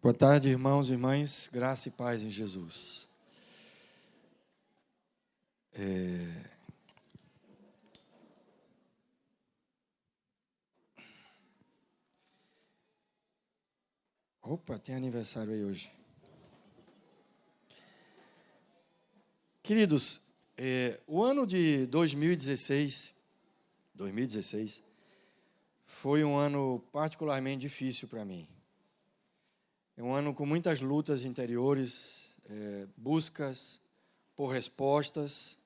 Boa tarde, irmãos e irmãs, graça e paz em Jesus. Opa, tem aniversário aí hoje. Queridos, o ano de 2016 foi um ano particularmente difícil para mim. É um ano com muitas lutas interiores, buscas por respostas.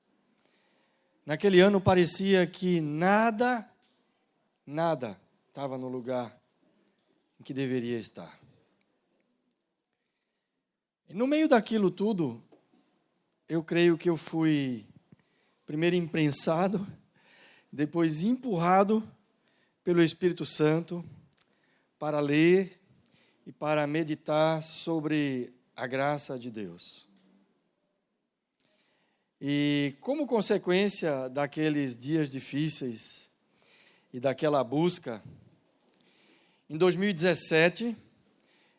Naquele ano parecia que nada estava no lugar em que deveria estar. E no meio daquilo tudo, eu creio que eu fui primeiro imprensado, depois empurrado pelo Espírito Santo para ler e para meditar sobre a graça de Deus. E como consequência daqueles dias difíceis e daquela busca, em 2017,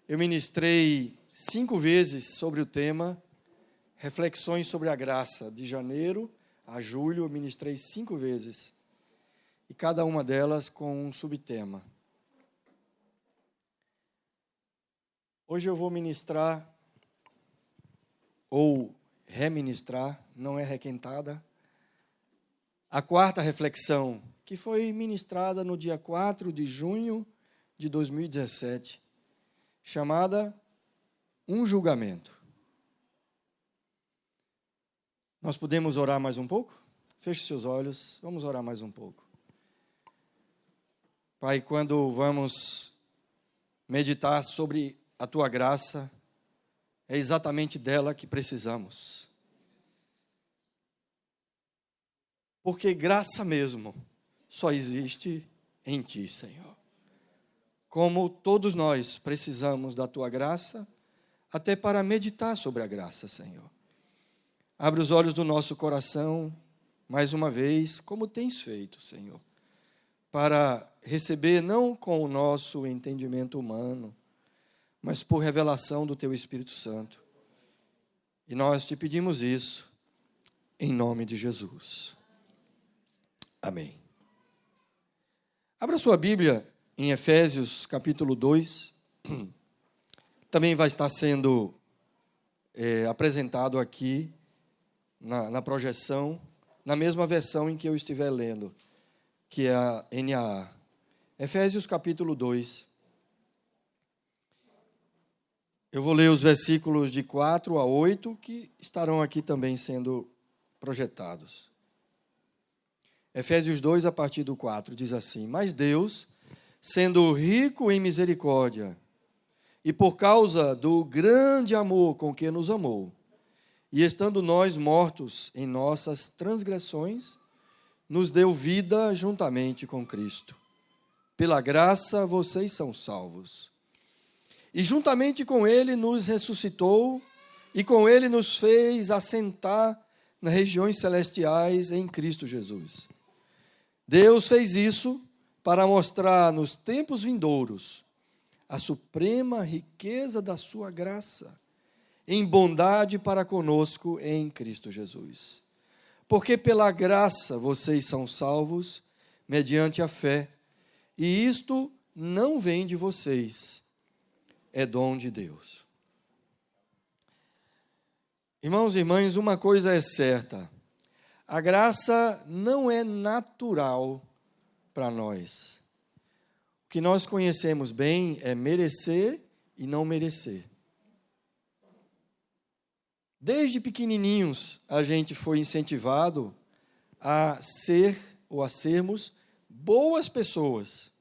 eu ministrei 5 vezes sobre o tema Reflexões sobre a Graça. De janeiro a julho, eu ministrei 5 vezes. E cada uma delas com um subtema. Hoje eu vou ministrar, ou reministrar, não é requentada, a 4ª reflexão, que foi ministrada no dia 4 de junho de 2017, chamada Um Julgamento. Nós podemos orar mais um pouco? Feche seus olhos, vamos orar mais um pouco. Pai, quando vamos meditar sobre a Tua graça, é exatamente dela que precisamos. Porque graça mesmo só existe em Ti, Senhor. Como todos nós precisamos da Tua graça, até para meditar sobre a graça, Senhor. Abre os olhos do nosso coração, mais uma vez, como tens feito, Senhor, para receber não com o nosso entendimento humano, mas por revelação do Teu Espírito Santo. E nós te pedimos isso, em nome de Jesus. Amém. Abra sua Bíblia em Efésios, capítulo 2. Também vai estar sendo apresentado aqui, na projeção, na mesma versão em que eu estiver lendo, que é a NAA. Efésios, capítulo 2. Eu vou ler os versículos de 4 a 8, que estarão aqui também sendo projetados. Efésios 2, a partir do 4, diz assim: Mas Deus, sendo rico em misericórdia, e por causa do grande amor com que nos amou, e estando nós mortos em nossas transgressões, nos deu vida juntamente com Cristo. Pela graça vocês são salvos. E juntamente com Ele nos ressuscitou, e com Ele nos fez assentar nas regiões celestiais em Cristo Jesus. Deus fez isso para mostrar nos tempos vindouros a suprema riqueza da sua graça, em bondade para conosco em Cristo Jesus. Porque pela graça vocês são salvos, mediante a fé, e isto não vem de vocês, é dom de Deus. Irmãos e irmãs, uma coisa é certa: a graça não é natural para nós. O que nós conhecemos bem é merecer e não merecer. Desde pequenininhos, a gente foi incentivado a ser ou a sermos boas pessoas,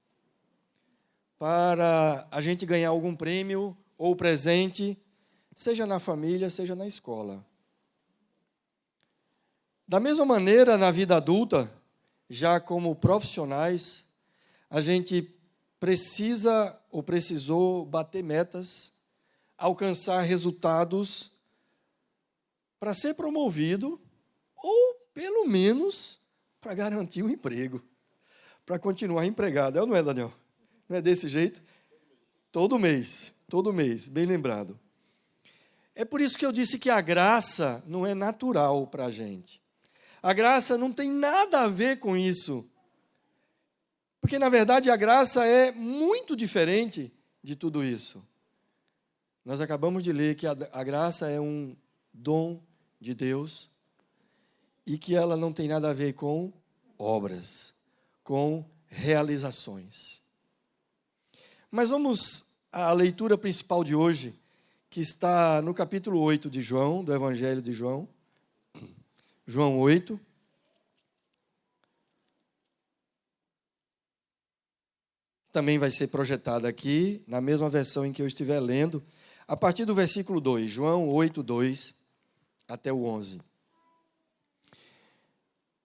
para a gente ganhar algum prêmio ou presente, seja na família, seja na escola. Da mesma maneira, na vida adulta, já como profissionais, a gente precisa ou precisou bater metas, alcançar resultados para ser promovido ou, pelo menos, para garantir um emprego, para continuar empregado. É ou não é, Daniel? Não é desse jeito? Todo mês Todo mês, bem lembrado. É por isso que eu disse que a graça não é natural para a gente. A graça não tem nada a ver com isso. Porque, na verdade, a graça é muito diferente de tudo isso. Nós acabamos de ler que a graça é um dom de Deus e que ela não tem nada a ver com obras, com realizações. Mas vamos à leitura principal de hoje, que está no capítulo 8 de João, do Evangelho de João. João 8. Também vai ser projetada aqui, na mesma versão em que eu estiver lendo, a partir do versículo 2, João 8, 2, até o 11.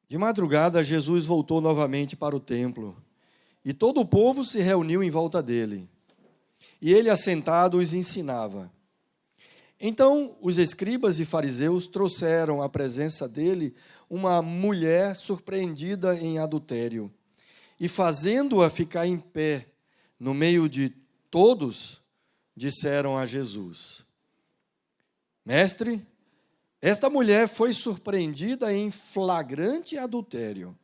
De madrugada, Jesus voltou novamente para o templo, e todo o povo se reuniu em volta dele. E ele, assentado, os ensinava. Então, os escribas e fariseus trouxeram à presença dele uma mulher surpreendida em adultério. E fazendo-a ficar em pé no meio de todos, disseram a Jesus: Mestre, esta mulher foi surpreendida em flagrante adultério.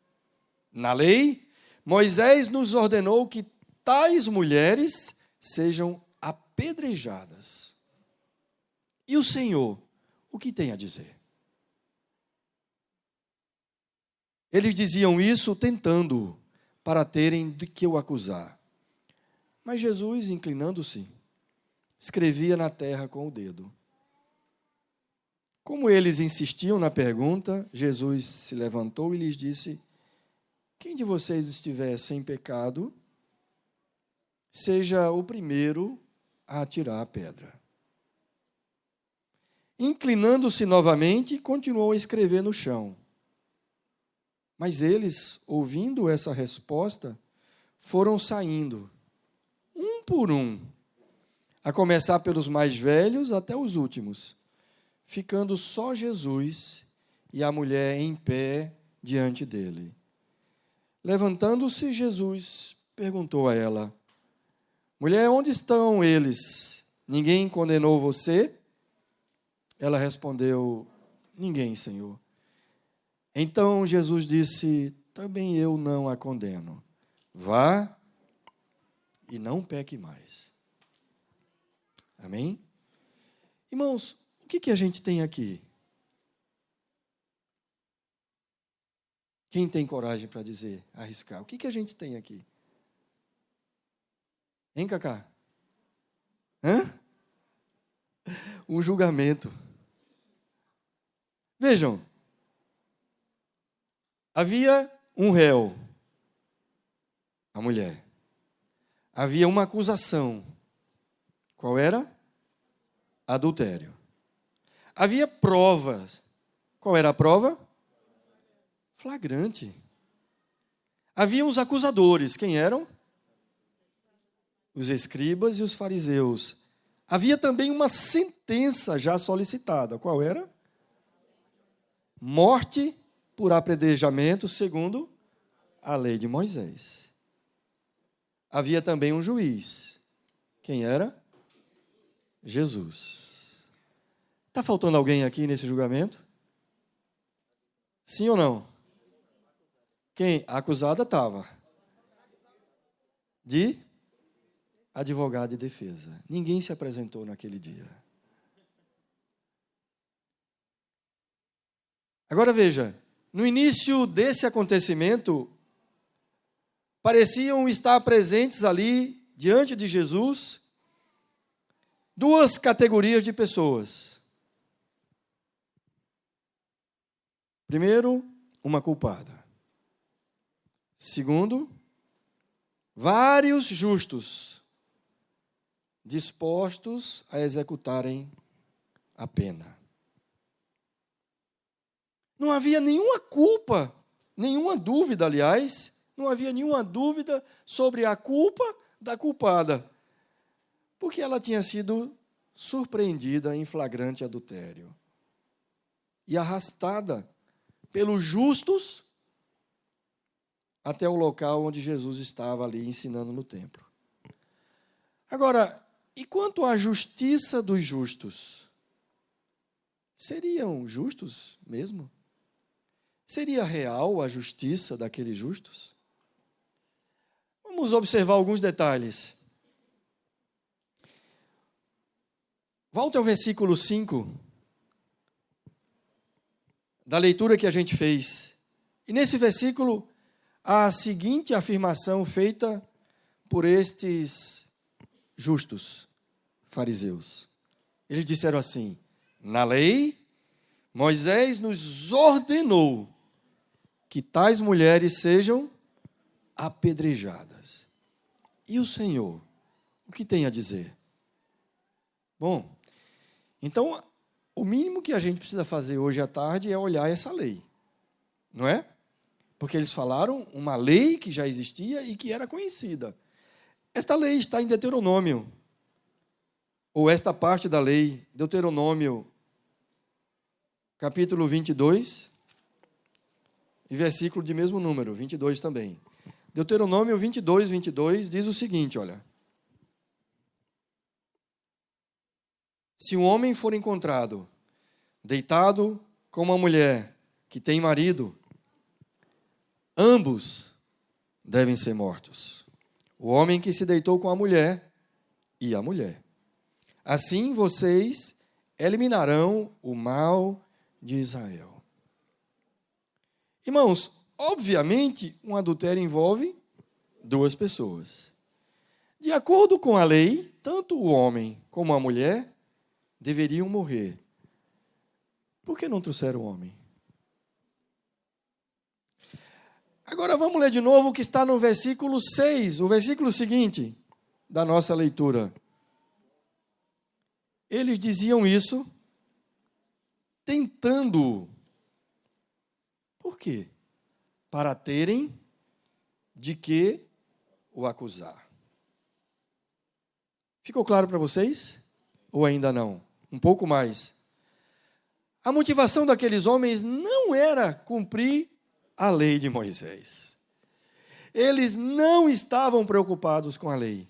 Na lei, Moisés nos ordenou que tais mulheres sejam apedrejadas. E o Senhor, o que tem a dizer? Eles diziam isso tentando-o, para terem de que o acusar. Mas Jesus, inclinando-se, escrevia na terra com o dedo. Como eles insistiam na pergunta, Jesus se levantou e lhes disse: Quem de vocês estiver sem pecado, seja o primeiro a atirar a pedra. Inclinando-se novamente, continuou a escrever no chão. Mas eles, ouvindo essa resposta, foram saindo, um por um, a começar pelos mais velhos até os últimos, ficando só Jesus e a mulher em pé diante dele. Levantando-se, Jesus perguntou a ela: Mulher, onde estão eles? Ninguém condenou você? Ela respondeu: Ninguém, Senhor. Então Jesus disse: Também eu não a condeno. Vá e não peque mais. Amém? Irmãos, o que a gente tem aqui? Quem tem coragem para dizer, arriscar? O que a gente tem aqui? Hein, Cacá? Hã? Um julgamento. Vejam, havia um réu, a mulher. Havia uma acusação. Qual era? Adultério. Havia provas. Qual era a prova? Flagrante. Havia os acusadores. Quem eram? Os escribas e os fariseus. Havia também uma sentença já solicitada. Qual era? Morte por apedrejamento, segundo a lei de Moisés. Havia também um juiz. Quem era? Jesus. Está faltando alguém aqui nesse julgamento? Sim ou não? Quem? A acusada estava. De advogado de defesa. Ninguém se apresentou naquele dia. Agora veja, no início desse acontecimento, pareciam estar presentes ali, diante de Jesus, duas categorias de pessoas. Primeiro, uma culpada. Segundo, vários justos, dispostos a executarem a pena. Não havia nenhuma culpa, nenhuma dúvida, aliás, não havia nenhuma dúvida sobre a culpa da culpada, porque ela tinha sido surpreendida em flagrante adultério e arrastada pelos justos até o local onde Jesus estava ali ensinando no templo. Agora, E quanto à justiça dos justos? Seriam justos mesmo? Seria real a justiça daqueles justos? Vamos observar alguns detalhes. Volte ao versículo 5 da leitura que a gente fez. E nesse versículo, há a seguinte afirmação feita por estes justos fariseus. Eles disseram assim: na lei, Moisés nos ordenou que tais mulheres sejam apedrejadas. E o Senhor, o que tem a dizer? Bom, então, o mínimo que a gente precisa fazer hoje à tarde é olhar essa lei, não é? Porque eles falaram uma lei que já existia e que era conhecida. Esta lei está em Deuteronômio, ou esta parte da lei, Deuteronômio, capítulo 22, e versículo de mesmo número, 22 também. Deuteronômio 22, 22, diz o seguinte, olha. Se um homem for encontrado deitado com uma mulher que tem marido, ambos devem ser mortos. O homem que se deitou com a mulher e a mulher. Assim vocês eliminarão o mal de Israel. Irmãos, obviamente, um adultério envolve duas pessoas. De acordo com a lei, tanto o homem como a mulher deveriam morrer. Por que não trouxeram o homem? Agora vamos ler de novo o que está no versículo 6, o versículo seguinte da nossa leitura. Eles diziam isso tentando. Por quê? Para terem de que o acusar. Ficou claro para vocês? Ou ainda não? Um pouco mais. A motivação daqueles homens não era cumprir a lei de Moisés. Eles não estavam preocupados com a lei.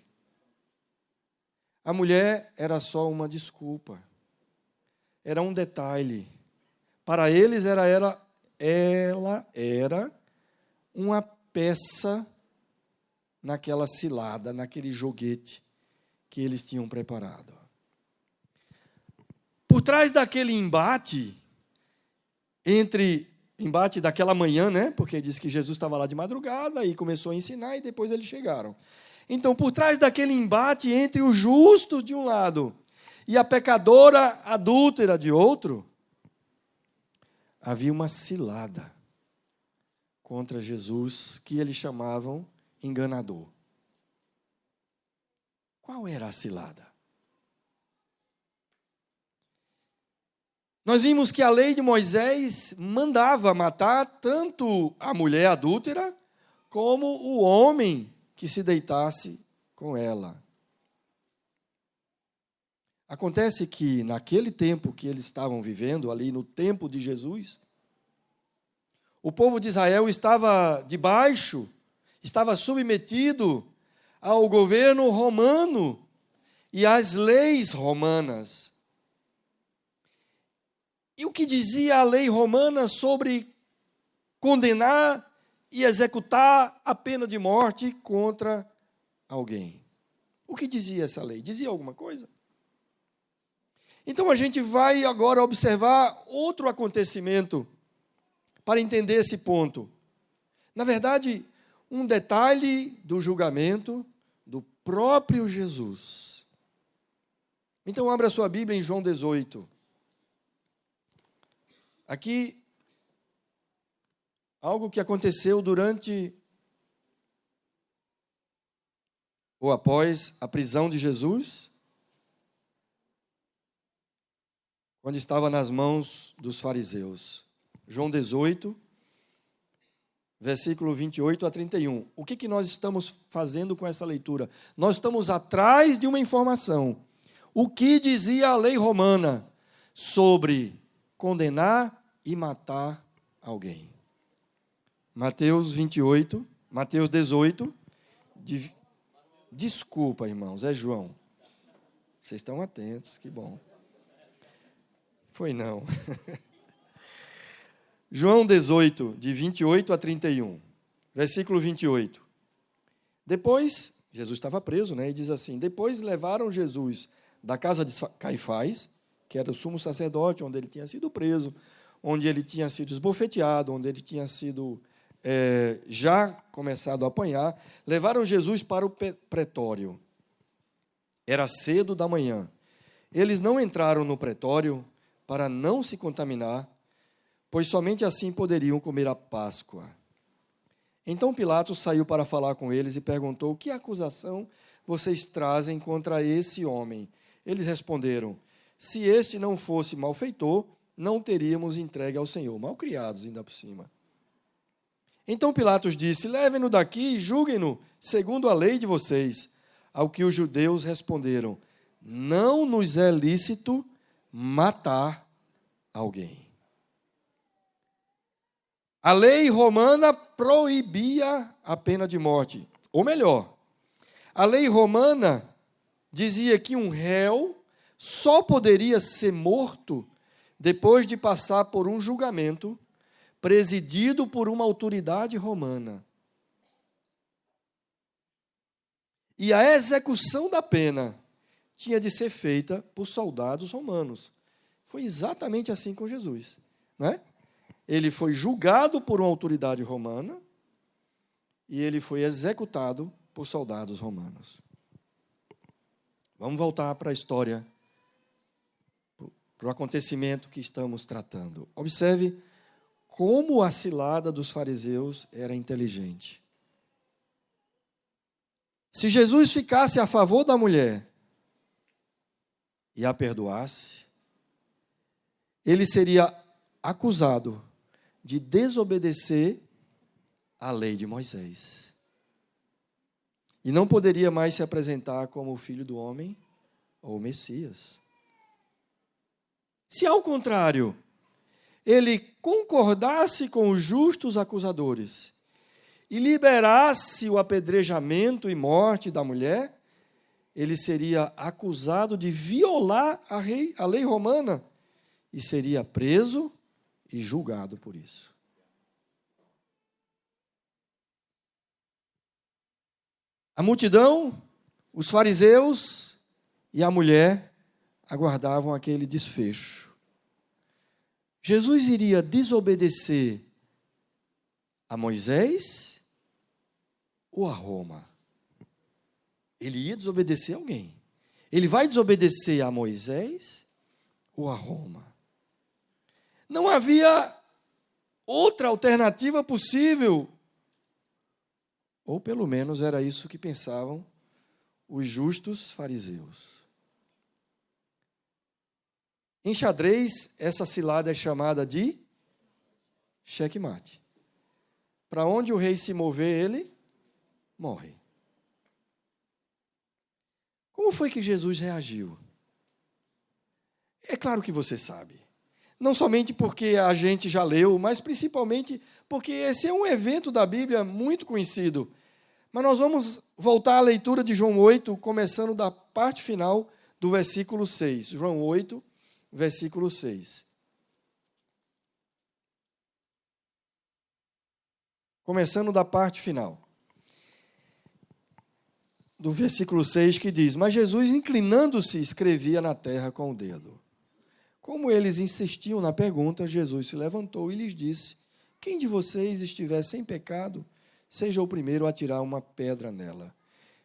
A mulher era só uma desculpa. Era um detalhe. Para eles, ela era uma peça naquela cilada, naquele joguete que eles tinham preparado. Por trás daquele embate daquela manhã, né? Porque diz que Jesus estava lá de madrugada e começou a ensinar e depois eles chegaram. Então, por trás daquele embate entre os justos de um lado e a pecadora adúltera de outro, havia uma cilada contra Jesus que eles chamavam enganador. Qual era a cilada? Nós vimos que a lei de Moisés mandava matar tanto a mulher adúltera como o homem que se deitasse com ela. Acontece que naquele tempo que eles estavam vivendo, ali no tempo de Jesus, o povo de Israel estava submetido ao governo romano e às leis romanas. E o que dizia a lei romana sobre condenar e executar a pena de morte contra alguém? O que dizia essa lei? Dizia alguma coisa? Então a gente vai agora observar outro acontecimento para entender esse ponto. Na verdade, um detalhe do julgamento do próprio Jesus. Então abra sua Bíblia em João 18. Aqui, algo que aconteceu durante ou após a prisão de Jesus, quando estava nas mãos dos fariseus. João 18, versículo 28 a 31. O que nós estamos fazendo com essa leitura? Nós estamos atrás de uma informação. O que dizia a lei romana sobre condenar e matar alguém? Mateus 18, desculpa, irmãos, é João. Vocês estão atentos, que bom. Foi não. João 18, de 28 a 31, versículo 28. Depois, Jesus estava preso, né? E diz assim: depois levaram Jesus da casa de Caifás, que era o sumo sacerdote, onde ele tinha sido preso, onde ele tinha sido esbofeteado, onde ele tinha sido já começado a apanhar. Levaram Jesus para o pretório. Era cedo da manhã. Eles não entraram no pretório para não se contaminar, pois somente assim poderiam comer a Páscoa. Então Pilatos saiu para falar com eles e perguntou: que acusação vocês trazem contra esse homem? Eles responderam: se este não fosse malfeitor, não teríamos entregue ao Senhor. Malcriados ainda por cima. Então Pilatos disse: levem-no daqui e julguem-no segundo a lei de vocês. Ao que os judeus responderam: não nos é lícito matar alguém. A lei romana proibia a pena de morte. Ou melhor, a lei romana dizia que um réu só poderia ser morto depois de passar por um julgamento presidido por uma autoridade romana. E a execução da pena tinha de ser feita por soldados romanos. Foi exatamente assim com Jesus, né? Ele foi julgado por uma autoridade romana e ele foi executado por soldados romanos. Vamos voltar para a história, para o acontecimento que estamos tratando. Observe como a cilada dos fariseus era inteligente. Se Jesus ficasse a favor da mulher e a perdoasse, ele seria acusado de desobedecer à lei de Moisés. E não poderia mais se apresentar como o Filho do Homem ou o Messias. Se, ao contrário, ele concordasse com os justos acusadores e liberasse o apedrejamento e morte da mulher, ele seria acusado de violar a lei romana e seria preso e julgado por isso. A multidão, os fariseus e a mulher aguardavam aquele desfecho. Jesus iria desobedecer a Moisés ou a Roma? Ele ia desobedecer alguém. Ele vai desobedecer a Moisés ou a Roma? Não havia outra alternativa possível. Ou pelo menos era isso que pensavam os justos fariseus. Em xadrez, essa cilada é chamada de xeque-mate. Para onde o rei se mover, ele morre. Como foi que Jesus reagiu? É claro que você sabe. Não somente porque a gente já leu, mas principalmente porque esse é um evento da Bíblia muito conhecido. Mas nós vamos voltar à leitura de João 8, começando da parte final do versículo 6. João 8, versículo 6. Começando da parte final. Do versículo 6, que diz: mas Jesus, inclinando-se, escrevia na terra com o dedo. Como eles insistiam na pergunta, Jesus se levantou e lhes disse: quem de vocês estiver sem pecado, seja o primeiro a atirar uma pedra nela.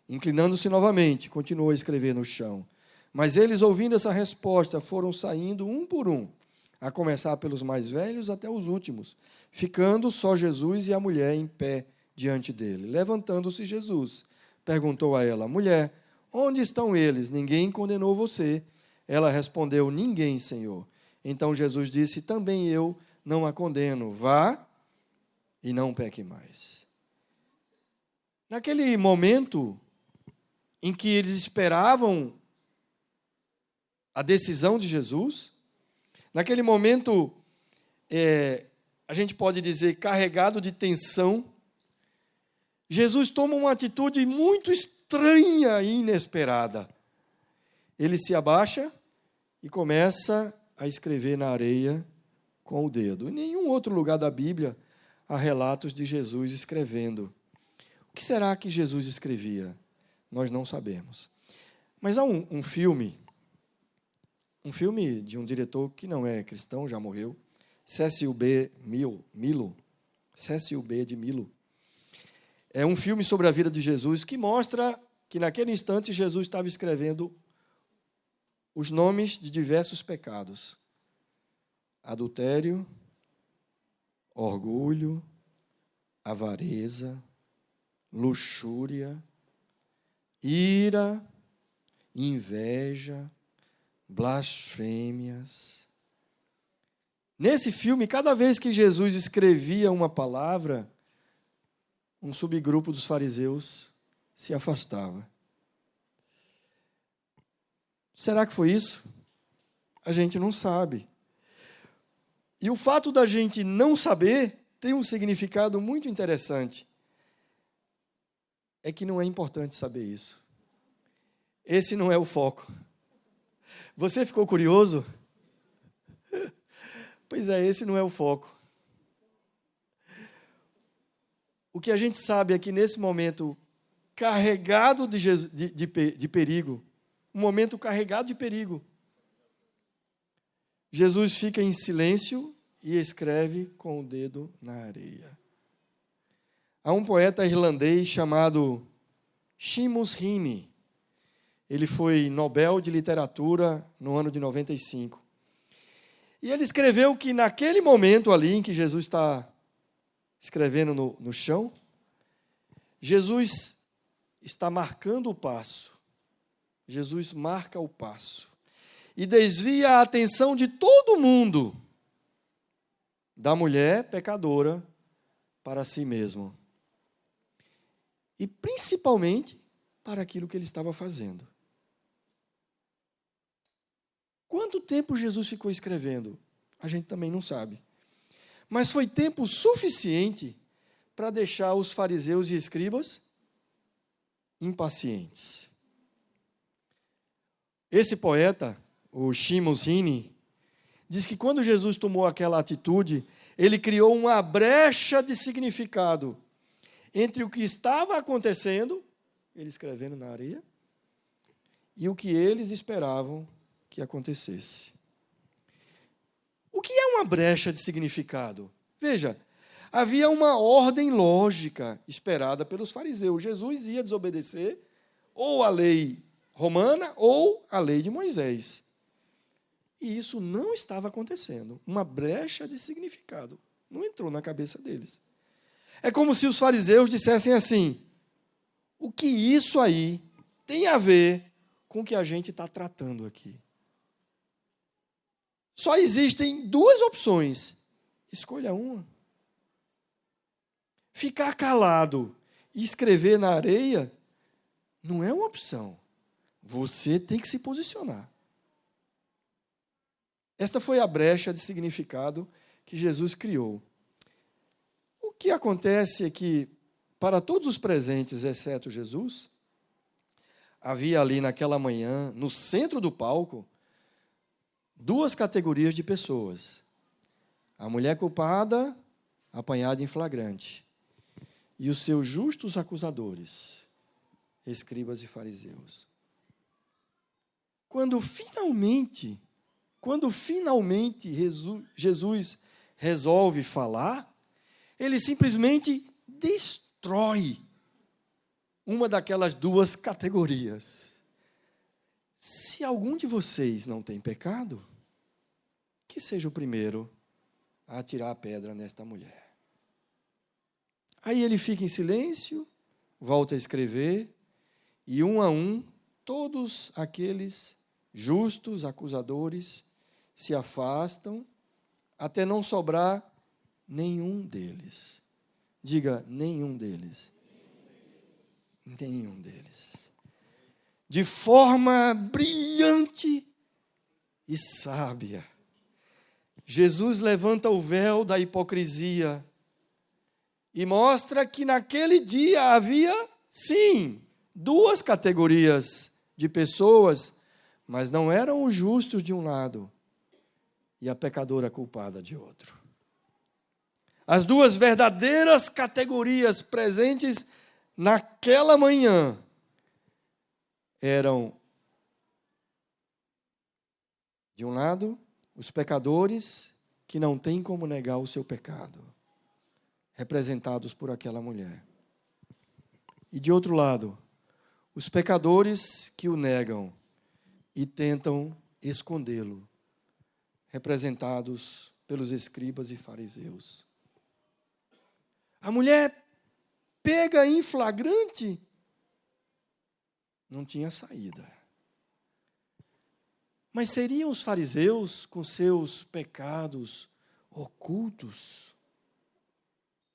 Inclinando-se novamente, continuou a escrever no chão. Mas eles, ouvindo essa resposta, foram saindo um por um, a começar pelos mais velhos até os últimos, ficando só Jesus e a mulher em pé diante dele. Levantando-se Jesus, perguntou a ela: mulher, onde estão eles? Ninguém condenou você. Ela respondeu: ninguém, Senhor. Então Jesus disse: também eu não a condeno. Vá e não peque mais. Naquele momento em que eles esperavam a decisão de Jesus, naquele momento, a gente pode dizer, carregado de tensão, Jesus toma uma atitude muito estranha e inesperada. ele se abaixa e começa a escrever na areia com o dedo. Em nenhum outro lugar da Bíblia há relatos de Jesus escrevendo. O que será que Jesus escrevia? Nós não sabemos. Mas há um filme de um diretor que não é cristão, já morreu, Cecil B. Milo. Cecil B. de Milo. É um filme sobre a vida de Jesus que mostra que naquele instante Jesus estava escrevendo os nomes de diversos pecados: adultério, orgulho, avareza, luxúria, ira, inveja, blasfêmias. Nesse filme, cada vez que Jesus escrevia uma palavra, um subgrupo dos fariseus se afastava. Será que foi isso? A gente não sabe. E o fato da gente não saber tem um significado muito interessante. É que não é importante saber isso. Esse não é o foco. Você ficou curioso? Pois é, esse não é o foco. O que a gente sabe é que nesse momento carregado de perigo, um momento carregado de perigo, Jesus fica em silêncio e escreve com o dedo na areia. Há um poeta irlandês chamado Seamus Heaney. Ele foi Nobel de Literatura no ano de 95. E ele escreveu que naquele momento ali em que Jesus está escrevendo no chão, Jesus está marcando o passo. Jesus marca o passo e desvia a atenção de todo mundo da mulher pecadora para si mesmo. E principalmente para aquilo que ele estava fazendo. Quanto tempo Jesus ficou escrevendo? A gente também não sabe. Mas foi tempo suficiente para deixar os fariseus e escribas impacientes. Esse poeta, o Seamus Heaney, diz que quando Jesus tomou aquela atitude, ele criou uma brecha de significado entre o que estava acontecendo, ele escrevendo na areia, e o que eles esperavam que acontecesse. O que é uma brecha de significado? Veja, havia uma ordem lógica esperada pelos fariseus. Jesus ia desobedecer ou a lei romana ou a lei de Moisés. E isso não estava acontecendo. Uma brecha de significado não entrou na cabeça deles. É como se os fariseus dissessem assim: o que isso aí tem a ver com o que a gente está tratando aqui? Só existem duas opções. Escolha uma. Ficar calado e escrever na areia não é uma opção. Você tem que se posicionar. Esta foi a brecha de significado que Jesus criou. O que acontece é que, para todos os presentes, exceto Jesus, havia ali naquela manhã, no centro do palco, duas categorias de pessoas. A mulher culpada, apanhada em flagrante, e os seus justos acusadores, escribas e fariseus. Quando finalmente Jesus resolve falar, ele simplesmente destrói uma daquelas duas categorias. Se algum de vocês não tem pecado, que seja o primeiro a atirar a pedra nesta mulher. Aí ele fica em silêncio, volta a escrever, e um a um, todos aqueles justos acusadores se afastam, até não sobrar nenhum deles. Diga, nenhum deles. Nenhum deles. De forma brilhante e sábia, Jesus levanta o véu da hipocrisia e mostra que naquele dia havia, sim, duas categorias de pessoas, mas não eram os justos de um lado e a pecadora culpada de outro. As duas verdadeiras categorias presentes naquela manhã eram, de um lado, os pecadores que não têm como negar o seu pecado, representados por aquela mulher. E, de outro lado, os pecadores que o negam e tentam escondê-lo, representados pelos escribas e fariseus. A mulher pega em flagrante, não tinha saída. Mas seriam os fariseus, com seus pecados ocultos,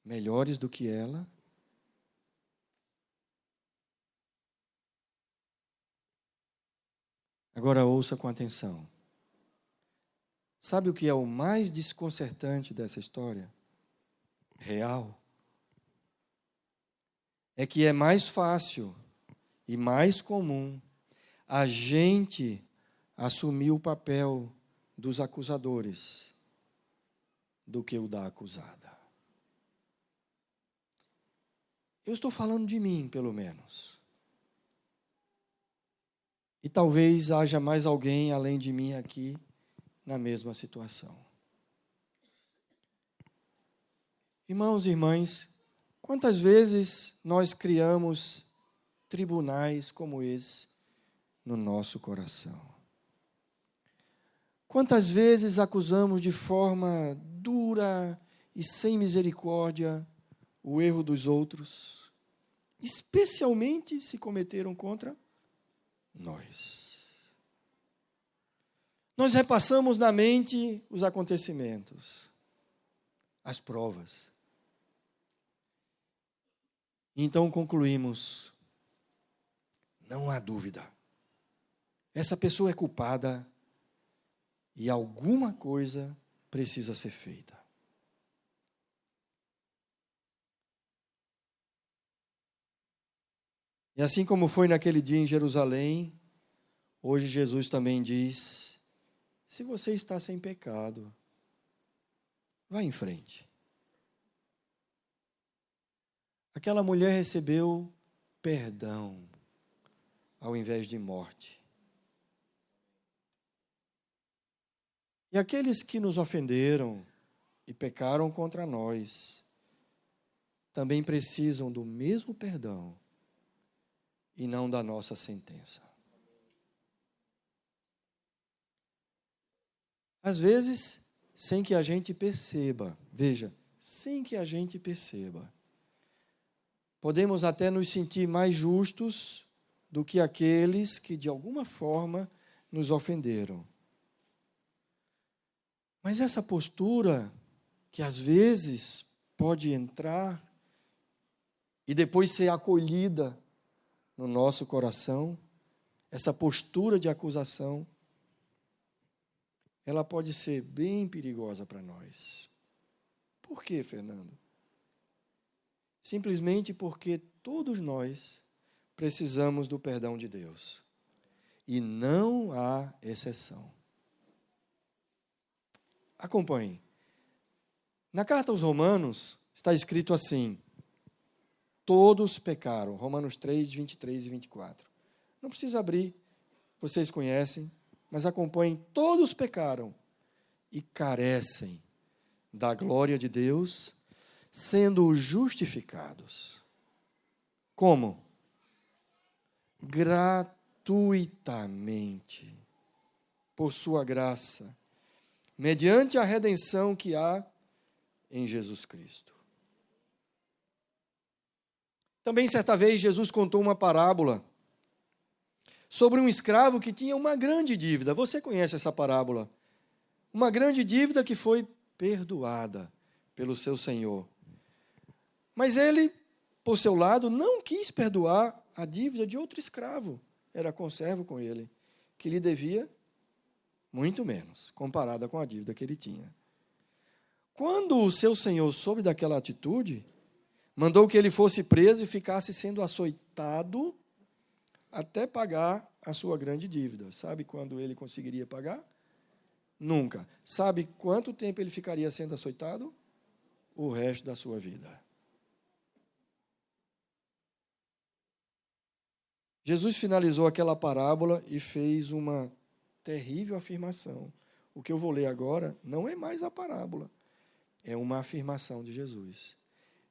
melhores do que ela? Agora ouça com atenção. Sabe o que é o mais desconcertante dessa história? Real. É que é mais fácil e mais comum a gente assumir o papel dos acusadores do que o da acusada. Eu estou falando de mim, pelo menos. E talvez haja mais alguém além de mim aqui na mesma situação. Irmãos e irmãs, quantas vezes nós criamos tribunais como esse no nosso coração? Quantas vezes acusamos de forma dura e sem misericórdia o erro dos outros, especialmente se cometeram contra nós? Nós repassamos na mente os acontecimentos, as provas. Então concluímos, não há dúvida, essa pessoa é culpada e alguma coisa precisa ser feita. E assim como foi naquele dia em Jerusalém, hoje Jesus também diz, se você está sem pecado, vá em frente. Aquela mulher recebeu perdão ao invés de morte. E aqueles que nos ofenderam e pecaram contra nós, também precisam do mesmo perdão e não da nossa sentença. Às vezes, sem que a gente perceba, veja, sem que a gente perceba, podemos até nos sentir mais justos do que aqueles que, de alguma forma, nos ofenderam. Mas essa postura, que às vezes pode entrar e depois ser acolhida no nosso coração, essa postura de acusação, ela pode ser bem perigosa para nós. Por quê, Fernando? Simplesmente porque todos nós precisamos do perdão de Deus. E não há exceção. Acompanhe. Na carta aos Romanos, está escrito assim, todos pecaram. Romanos 3, 23 e 24. Não precisa abrir, vocês conhecem, mas acompanhem, todos pecaram e carecem da glória de Deus, sendo justificados. Como? Gratuitamente, por sua graça, mediante a redenção que há em Jesus Cristo. Também, certa vez, Jesus contou uma parábola sobre um escravo que tinha uma grande dívida. Você conhece essa parábola? Uma grande dívida que foi perdoada pelo seu senhor. Mas ele, por seu lado, não quis perdoar a dívida de outro escravo. Era conservo com ele, que lhe devia muito menos, comparada com a dívida que ele tinha. Quando o seu senhor soube daquela atitude, mandou que ele fosse preso e ficasse sendo açoitado até pagar a sua grande dívida. Sabe quando ele conseguiria pagar? Nunca. Sabe quanto tempo ele ficaria sendo açoitado? O resto da sua vida. Jesus finalizou aquela parábola e fez uma terrível afirmação. O que eu vou ler agora não é mais a parábola, é uma afirmação de Jesus.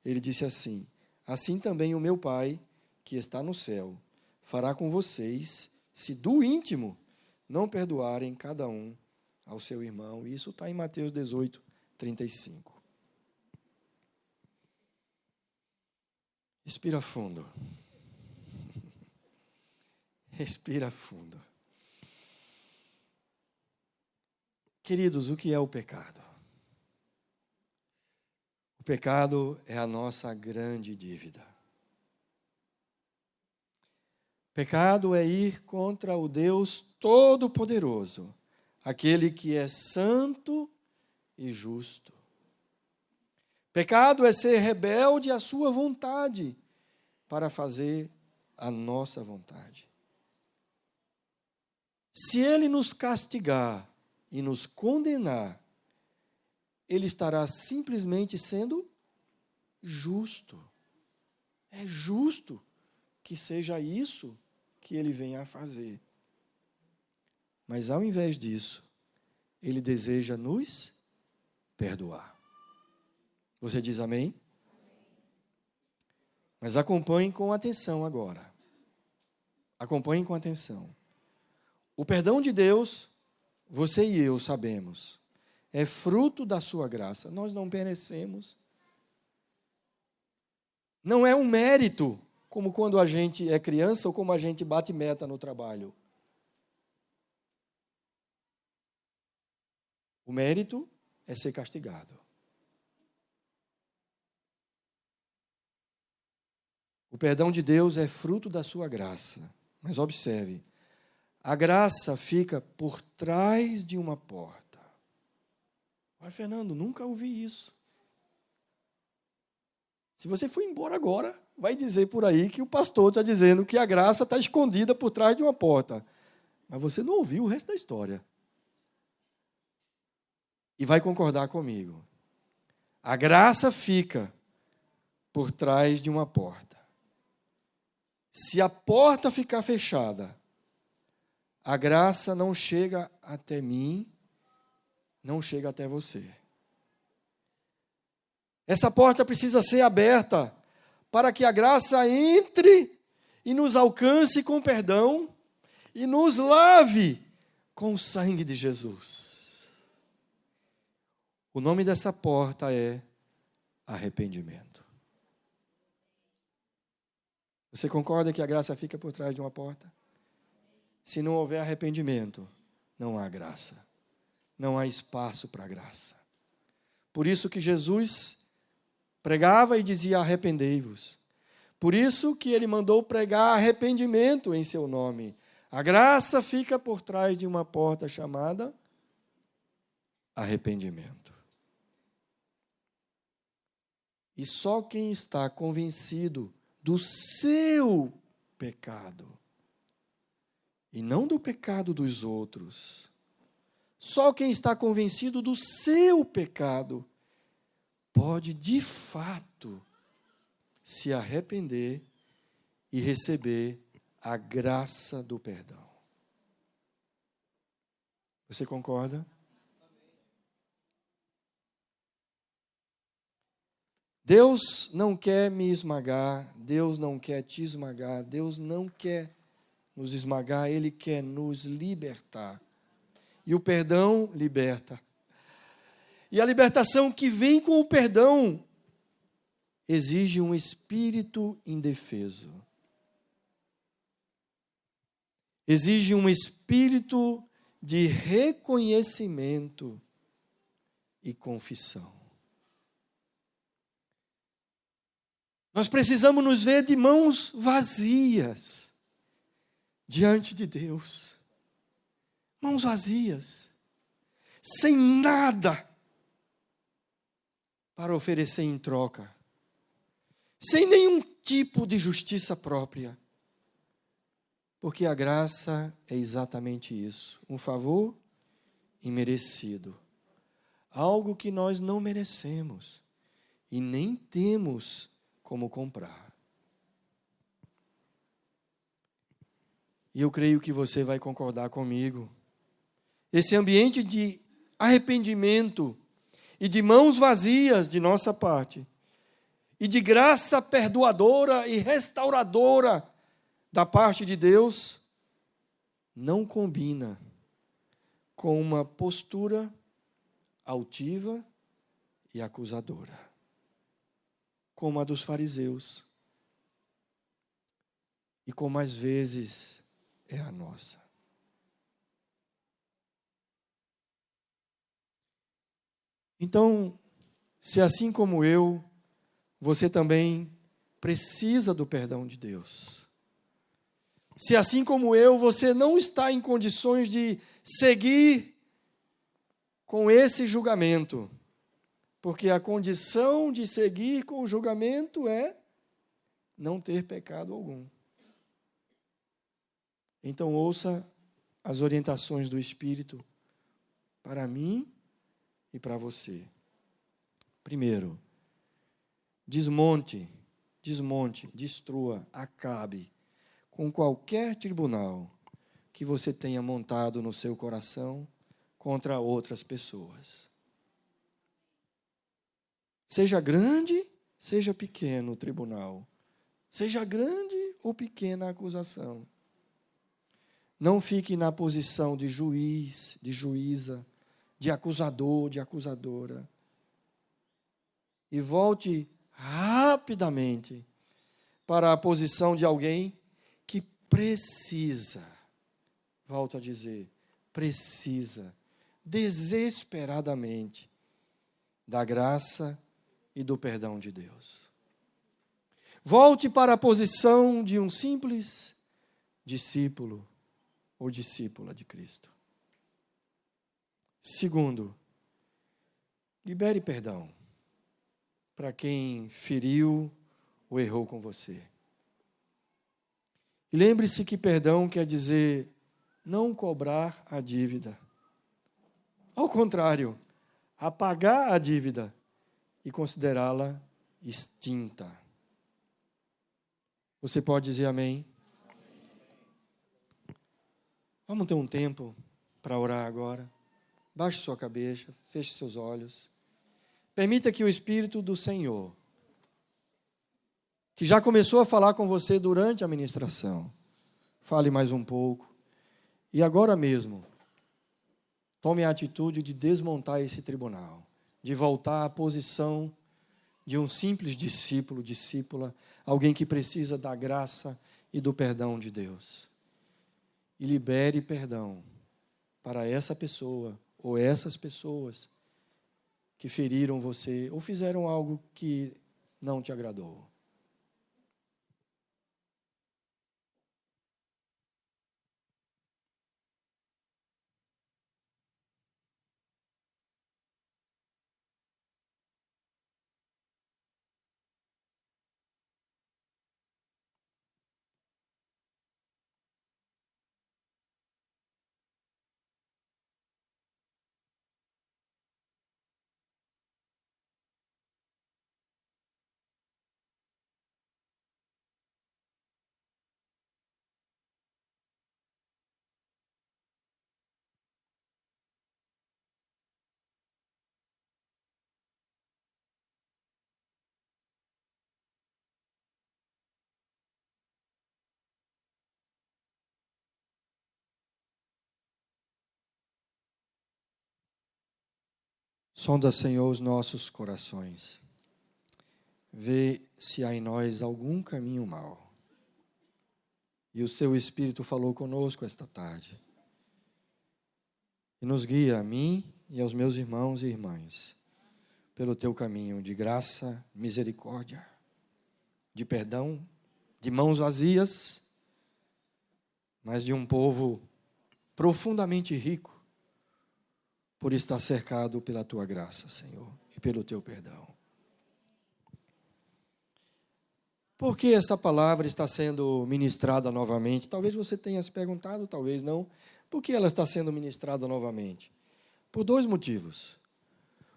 Ele disse assim: assim também o meu Pai, que está no céu, fará com vocês, se do íntimo não perdoarem cada um ao seu irmão. Isso está em Mateus 18, 35. Respira fundo. Respira fundo. Queridos, o que é o pecado? O pecado é a nossa grande dívida. Pecado é ir contra o Deus Todo-Poderoso, aquele que é santo e justo. Pecado é ser rebelde à sua vontade para fazer a nossa vontade. Se ele nos castigar e nos condenar, ele estará simplesmente sendo justo. É justo que seja isso que ele venha a fazer. Mas, ao invés disso, ele deseja nos perdoar. Você diz amém? Mas acompanhe com atenção agora. Acompanhe com atenção. O perdão de Deus, você e eu sabemos, é fruto da sua graça. Nós não merecemos. Não é um mérito, como quando a gente é criança ou como a gente bate meta no trabalho. O mérito é ser castigado. O perdão de Deus é fruto da sua graça. Mas observe, a graça fica por trás de uma porta. Mas, Fernando, nunca ouvi isso. Se você for embora agora, vai dizer por aí que o pastor está dizendo que a graça está escondida por trás de uma porta. Mas você não ouviu o resto da história. E vai concordar comigo. A graça fica por trás de uma porta. Se a porta ficar fechada, a graça não chega até mim, não chega até você. Essa porta precisa ser aberta para que a graça entre e nos alcance com perdão e nos lave com o sangue de Jesus. O nome dessa porta é arrependimento. Você concorda que a graça fica por trás de uma porta? Se não houver arrependimento, não há graça. Não há espaço para a graça. Por isso que Jesus pregava e dizia: arrependei-vos. Por isso que ele mandou pregar arrependimento em seu nome. A graça fica por trás de uma porta chamada arrependimento. E só quem está convencido do seu pecado, e não do pecado dos outros, só quem está convencido do seu pecado pode, de fato, se arrepender e receber a graça do perdão. Você concorda? Deus não quer me esmagar, Deus não quer te esmagar, Deus não quer nos esmagar, Ele quer nos libertar. E o perdão liberta. E a libertação que vem com o perdão exige um espírito indefeso. Exige um espírito de reconhecimento e confissão. Nós precisamos nos ver de mãos vazias diante de Deus. Mãos vazias, sem nada para oferecer em troca, sem nenhum tipo de justiça própria. Porque a graça é exatamente isso, um favor imerecido. Algo que nós não merecemos e nem temos como comprar. E eu creio que você vai concordar comigo. Esse ambiente de arrependimento e de mãos vazias de nossa parte, e de graça perdoadora e restauradora da parte de Deus, não combina com uma postura altiva e acusadora, como a dos fariseus, e como às vezes é a nossa. Então, se assim como eu, você também precisa do perdão de Deus. Se assim como eu, você não está em condições de seguir com esse julgamento, porque a condição de seguir com o julgamento é não ter pecado algum. Então ouça as orientações do Espírito para mim e para você. Primeiro, desmonte, destrua, acabe com qualquer tribunal que você tenha montado no seu coração contra outras pessoas. Seja grande, seja pequeno o tribunal. Seja grande ou pequena a acusação. Não fique na posição de juiz, de juíza, de acusador, de acusadora. E volte rapidamente para a posição de alguém que precisa, volto a dizer, precisa, desesperadamente, da graça e do perdão de Deus. Volte para a posição de um simples discípulo ou discípula de Cristo. Segundo, libere perdão para quem feriu ou errou com você. E lembre-se que perdão quer dizer não cobrar a dívida. Ao contrário, apagar a dívida e considerá-la extinta. Você pode dizer amém? Vamos ter um tempo para orar agora. Baixe sua cabeça, feche seus olhos. Permita que o Espírito do Senhor, que já começou a falar com você durante a ministração, fale mais um pouco. E agora mesmo, tome a atitude de desmontar esse tribunal, de voltar à posição de um simples discípulo, discípula, alguém que precisa da graça e do perdão de Deus. E libere perdão para essa pessoa ou essas pessoas que feriram você ou fizeram algo que não te agradou. Sonda, Senhor, os nossos corações. Vê se há em nós algum caminho mau. E o Seu Espírito falou conosco esta tarde. E nos guia a mim e aos meus irmãos e irmãs pelo Teu caminho de graça, misericórdia, de perdão, de mãos vazias, mas de um povo profundamente rico por estar cercado pela Tua graça, Senhor, e pelo Teu perdão. Por que essa palavra está sendo ministrada novamente? Talvez você tenha se perguntado, talvez não. Por que ela está sendo ministrada novamente? Por dois motivos.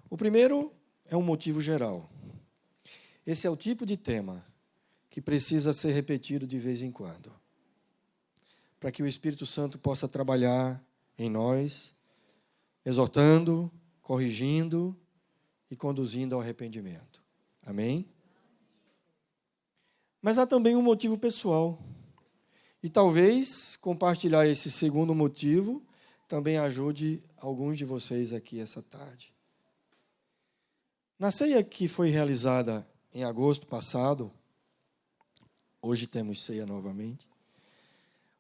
O primeiro é um motivo geral. Esse é o tipo de tema que precisa ser repetido de vez em quando, para que o Espírito Santo possa trabalhar em nós, exortando, corrigindo e conduzindo ao arrependimento. Amém? Mas há também um motivo pessoal. E talvez compartilhar esse segundo motivo também ajude alguns de vocês aqui essa tarde. Na ceia que foi realizada em agosto passado, hoje temos ceia novamente,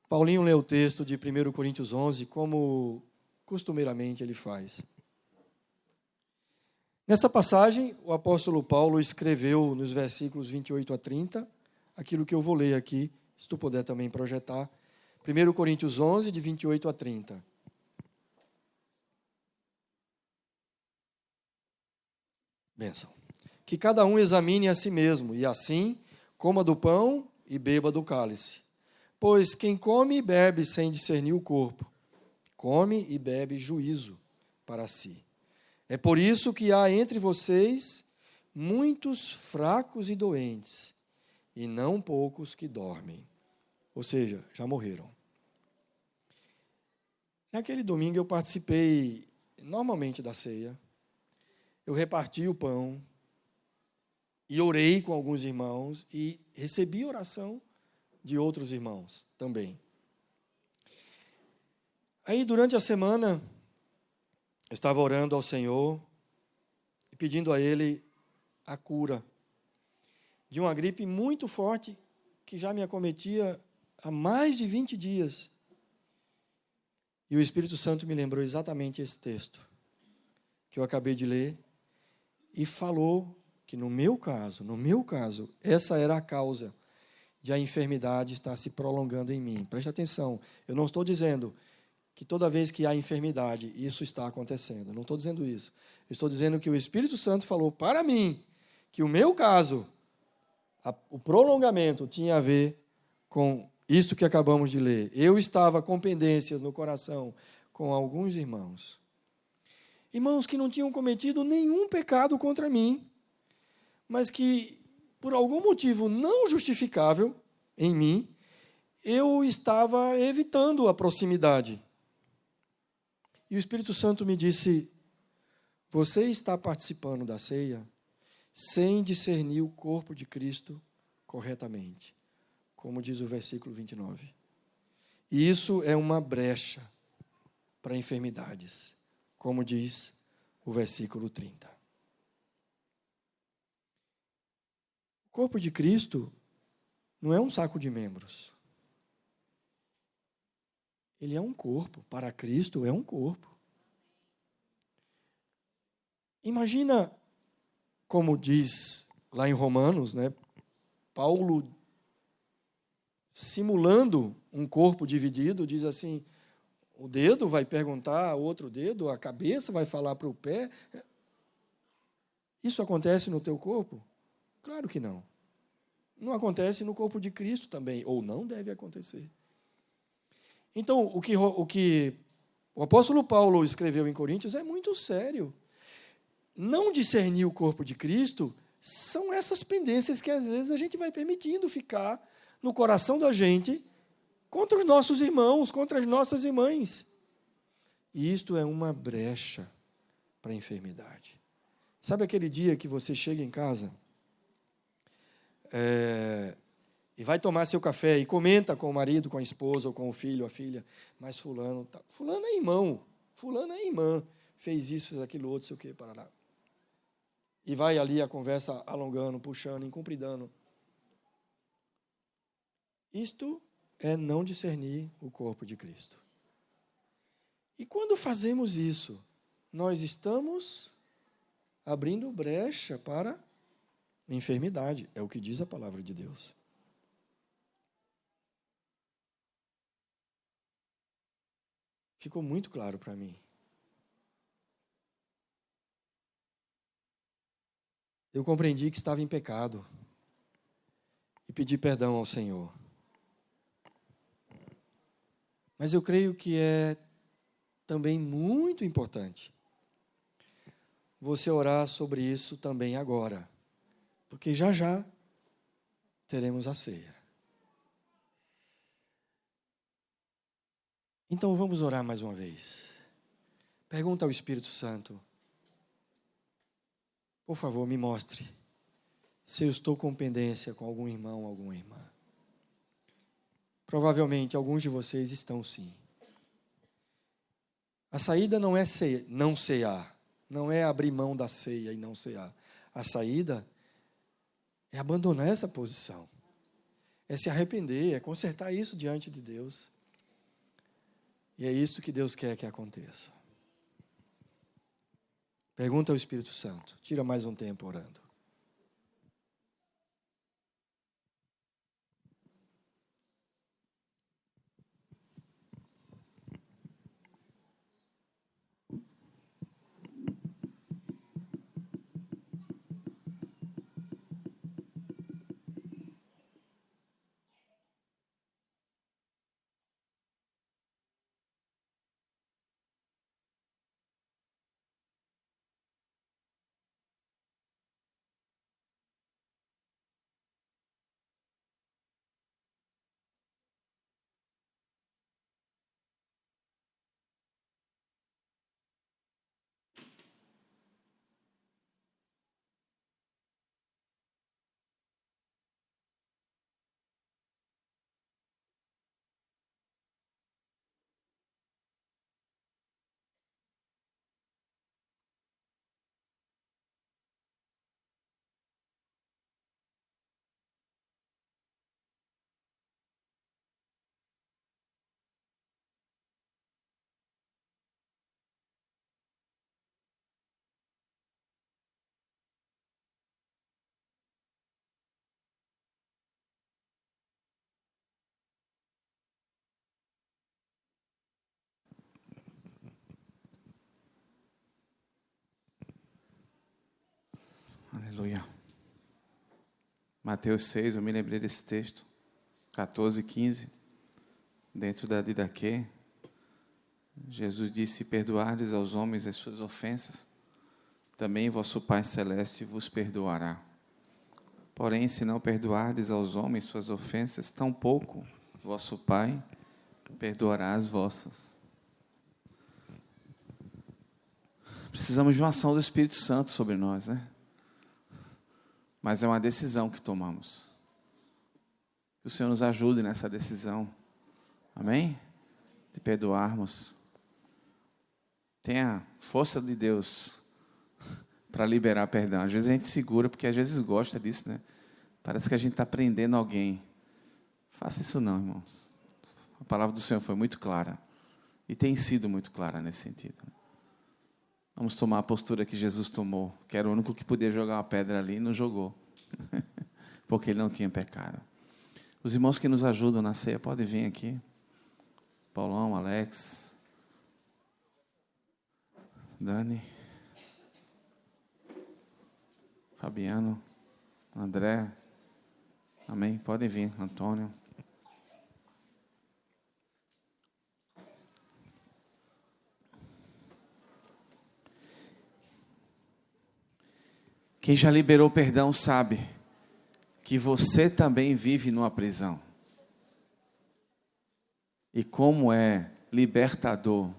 Paulinho leu o texto de 1 Coríntios 11, como costumeiramente ele faz. Nessa passagem, o apóstolo Paulo escreveu nos versículos 28 a 30, aquilo que eu vou ler aqui, se tu puder também projetar. 1 Coríntios 11, de 28 a 30. Bênção. Que cada um examine a si mesmo, e assim coma do pão e beba do cálice. Pois quem come e bebe sem discernir o corpo, come e bebe juízo para si. É por isso que há entre vocês muitos fracos e doentes, e não poucos que dormem. Ou seja, já morreram. Naquele domingo eu participei normalmente da ceia. Eu reparti o pão e orei com alguns irmãos e recebi oração de outros irmãos também. Aí, durante a semana, eu estava orando ao Senhor e pedindo a Ele a cura de uma gripe muito forte que já me acometia há mais de 20 dias. E o Espírito Santo me lembrou exatamente esse texto que eu acabei de ler e falou que no meu caso, essa era a causa de a enfermidade estar se prolongando em mim. Preste atenção, eu não estou dizendo que toda vez que há enfermidade, isso está acontecendo. Eu não estou dizendo isso. Eu estou dizendo que o Espírito Santo falou para mim que o meu caso, o prolongamento tinha a ver com isto que acabamos de ler. Eu estava com pendências no coração com alguns irmãos. Irmãos que não tinham cometido nenhum pecado contra mim, mas que, por algum motivo não justificável em mim, eu estava evitando a proximidade. E o Espírito Santo me disse: você está participando da ceia sem discernir o corpo de Cristo corretamente, como diz o versículo 29. E isso é uma brecha para enfermidades, como diz o versículo 30. O corpo de Cristo não é um saco de membros. Ele é um corpo. Para Cristo é um corpo. Imagina, como diz lá em Romanos, né, Paulo, simulando um corpo dividido, diz assim: o dedo vai perguntar ao outro dedo, a cabeça vai falar para o pé. Isso acontece no teu corpo? Claro que não. Não acontece no corpo de Cristo também, ou não deve acontecer. Então, o que o apóstolo Paulo escreveu em Coríntios é muito sério. Não discernir o corpo de Cristo são essas pendências que às vezes a gente vai permitindo ficar no coração da gente contra os nossos irmãos, contra as nossas irmãs. E isto é uma brecha para a enfermidade. Sabe aquele dia que você chega em casa e vai tomar seu café e comenta com o marido, com a esposa ou com o filho, a filha, mas fulano é irmão, fulano é irmã, fez isso, fez aquilo outro, sei o quê, parará. E vai ali a conversa alongando, puxando, incumpridando. Isto é não discernir o corpo de Cristo. E quando fazemos isso, nós estamos abrindo brecha para enfermidade, é o que diz a palavra de Deus. Ficou muito claro para mim. Eu compreendi que estava em pecado. E pedir perdão ao Senhor. Mas eu creio que é também muito importante você orar sobre isso também agora, porque já já teremos a ceia. Então vamos orar mais uma vez. Pergunta ao Espírito Santo: por favor, me mostre se eu estou com pendência com algum irmão ou alguma irmã. Provavelmente alguns de vocês estão sim. A saída não é não cear, não é abrir mão da ceia e não cear. A saída é abandonar essa posição, é se arrepender, é consertar isso diante de Deus. E é isso que Deus quer que aconteça. Pergunta ao Espírito Santo. Tira mais um tempo orando. Aleluia. Mateus 6, eu me lembrei desse texto, 14 e 15, dentro da Didaquê, Jesus disse: perdoardes aos homens as suas ofensas, também vosso Pai Celeste vos perdoará. Porém, se não perdoardes aos homens suas ofensas, tampouco vosso Pai perdoará as vossas. Precisamos de uma ação do Espírito Santo sobre nós, né? Mas é uma decisão que tomamos. Que o Senhor nos ajude nessa decisão. Amém? De perdoarmos. Tenha força de Deus para liberar perdão. Às vezes a gente segura, porque às vezes gosta disso, né? Parece que a gente está prendendo alguém. Faça isso não, irmãos. A palavra do Senhor foi muito clara. E tem sido muito clara nesse sentido. Vamos tomar a postura que Jesus tomou, que era o único que podia jogar uma pedra ali e não jogou. Porque ele não tinha pecado. Os irmãos que nos ajudam na ceia podem vir aqui. Paulão, Alex, Dani, Fabiano, André. Amém? Podem vir, Antônio. Quem já liberou perdão sabe que você também vive numa prisão. E como é libertador.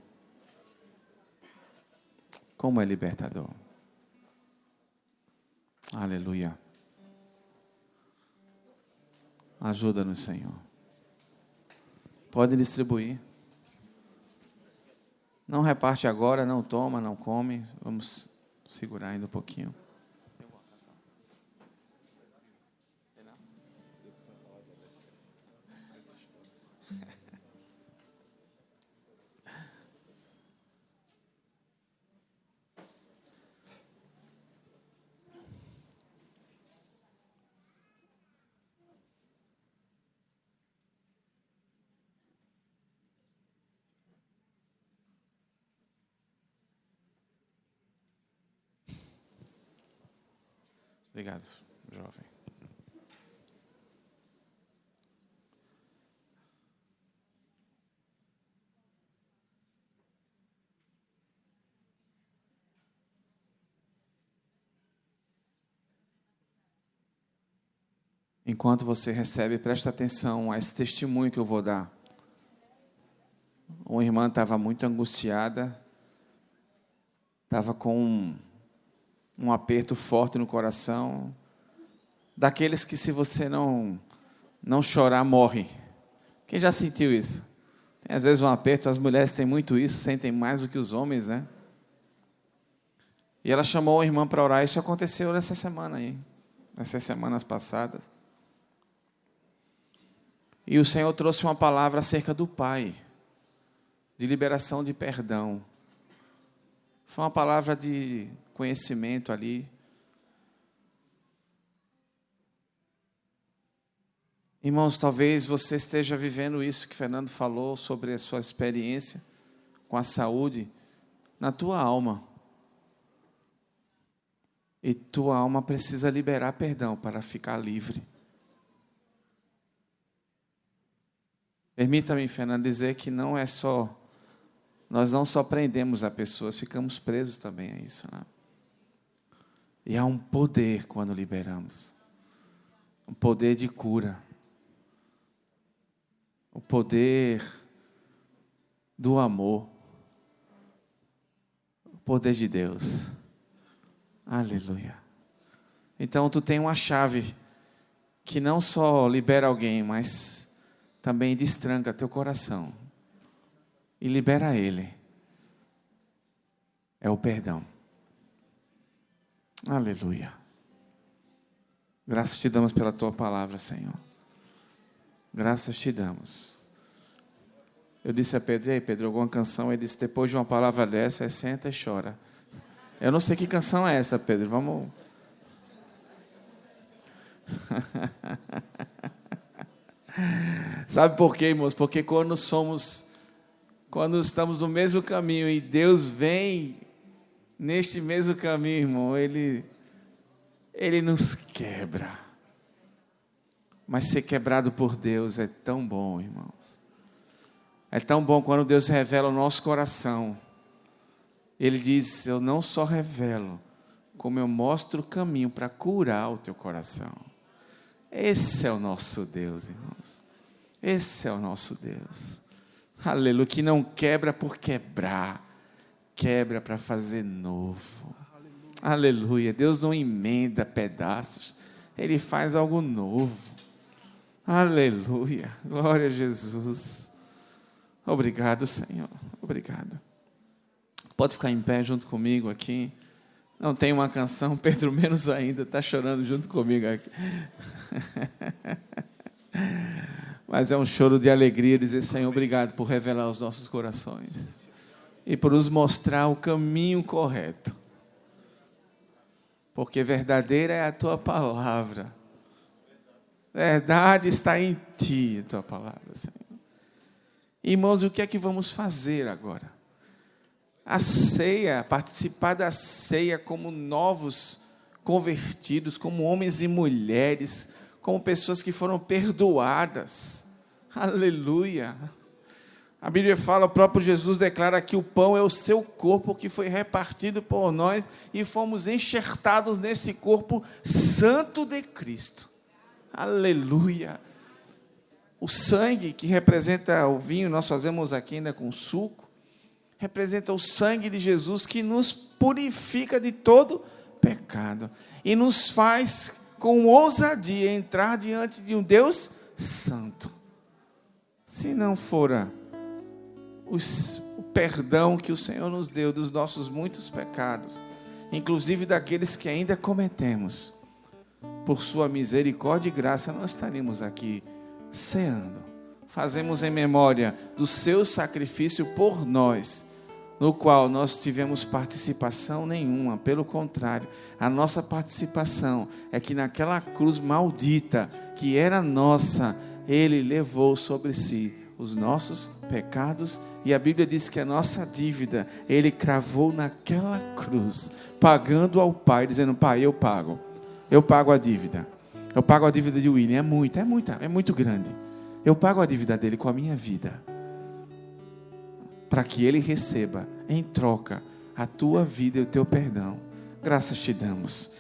Como é libertador. Aleluia. Ajuda-nos, Senhor. Pode distribuir. Não reparte agora, não toma, não come. Vamos segurar ainda um pouquinho. Obrigado, jovem. Enquanto você recebe, presta atenção a esse testemunho que eu vou dar. Uma irmã estava muito angustiada, estava com um aperto forte no coração, daqueles que se você não chorar, morre. Quem já sentiu isso? Tem às vezes um aperto, as mulheres têm muito isso, sentem mais do que os homens, né? E ela chamou a irmã para orar, isso aconteceu nessa semana aí, nessas semanas passadas. E o Senhor trouxe uma palavra acerca do Pai, de liberação de perdão. Foi uma palavra de conhecimento ali. Irmãos, talvez você esteja vivendo isso que Fernando falou sobre a sua experiência com a saúde na tua alma. E tua alma precisa liberar perdão para ficar livre. Permita-me, Fernando, dizer que não é só, nós não só prendemos a pessoas, ficamos presos também a isso, né? E há um poder quando liberamos. Um poder de cura. O poder do amor. O poder de Deus. Aleluia. Então tu tem uma chave que não só libera alguém, mas também destranca teu coração e libera ele. É o perdão. Aleluia. Graças te damos pela tua palavra, Senhor. Graças te damos. Eu disse a Pedro, e aí Pedro, alguma canção? Ele disse, depois de uma palavra dessa, senta e chora. Eu não sei que canção é essa, Pedro, vamos... Sabe por quê, irmãos? Porque quando estamos no mesmo caminho e Deus vem neste mesmo caminho, irmão, Ele nos quebra. Mas ser quebrado por Deus é tão bom, irmãos. É tão bom quando Deus revela o nosso coração. Ele diz, eu não só revelo, como eu mostro o caminho para curar o teu coração. Esse é o nosso Deus, irmãos. Esse é o nosso Deus. Aleluia, que não quebra por quebrar, quebra para fazer novo. Aleluia, Deus não emenda pedaços, Ele faz algo novo. Aleluia, glória a Jesus. Obrigado, Senhor, obrigado. Pode ficar em pé junto comigo aqui. Não tem uma canção, Pedro menos ainda, está chorando junto comigo aqui. Mas é um choro de alegria dizer, Senhor, obrigado por revelar os nossos corações. E por nos mostrar o caminho correto. Porque verdadeira é a tua palavra. Verdade está em ti, a tua palavra, Senhor. Irmãos, o que é que vamos fazer agora? A ceia, participar da ceia como novos convertidos, como homens e mulheres, como pessoas que foram perdoadas. Aleluia. A Bíblia fala, o próprio Jesus declara que o pão é o seu corpo que foi repartido por nós e fomos enxertados nesse corpo santo de Cristo. Aleluia. O sangue que representa o vinho, nós fazemos aqui ainda com suco, representa o sangue de Jesus que nos purifica de todo pecado e nos faz com ousadia entrar diante de um Deus santo. Se não fora o perdão que o Senhor nos deu dos nossos muitos pecados, inclusive daqueles que ainda cometemos, por sua misericórdia e graça, nós estaríamos aqui ceando. Fazemos em memória do seu sacrifício por nós, no qual nós tivemos participação nenhuma. Pelo contrário, a nossa participação é que naquela cruz maldita, que era nossa, Ele levou sobre si os nossos pecados, e a Bíblia diz que a nossa dívida, Ele cravou naquela cruz, pagando ao Pai, dizendo, Pai, eu pago a dívida. Eu pago a dívida de William, é muito grande. Eu pago a dívida dele com a minha vida, para que ele receba, em troca, a tua vida e o teu perdão. Graças te damos.